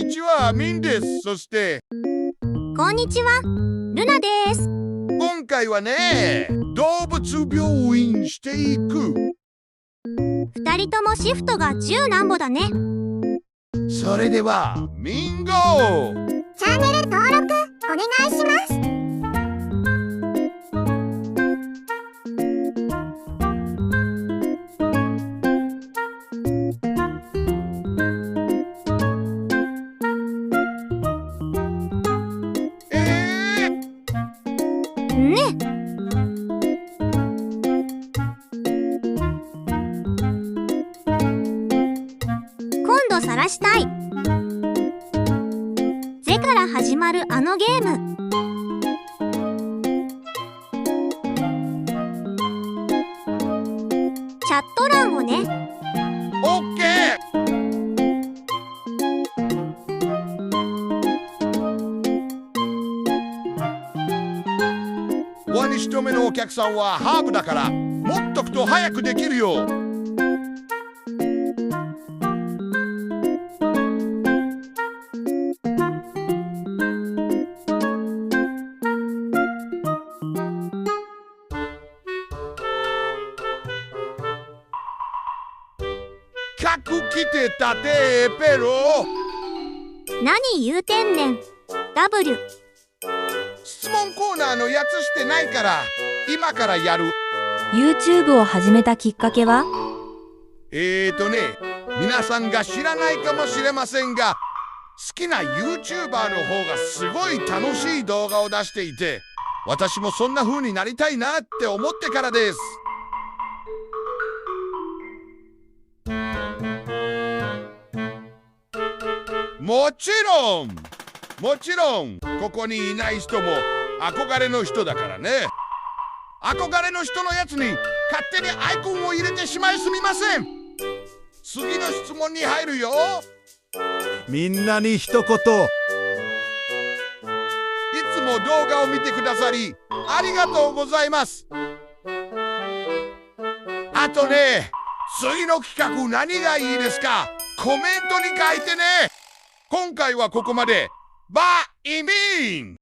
にちは、ミンです。そして、こんにちは、ルナです。今回はね、動物病院していく。二人ともシフトが10なんぼだね。それでは、ミンゴチャンネル登録お願いします。ね。今度晒したい。ゼから始まるあのゲーム。チャット欄をね。オッケー。ワニ一目のお客さんはハーブだから、持っとくと早くできるよ。角来てたてペロ。何言うてんねん。W。質問コーナーのやつしてないから、今からやる。YouTube を始めたきっかけは？皆さんが知らないかもしれませんが、好きな YouTuber の方がすごい楽しい動画を出していて、私もそんな風になりたいなって思ってからです。もちろん、ここにいない人も憧れの人だからね。憧れの人のやつに勝手にアイコンを入れてしまいすみません。次の質問に入るよ。みんなに一言。いつも動画を見てくださりありがとうございます。あとね、次の企画何がいいですか？コメントに書いてね。今回はここまで。バイビーン。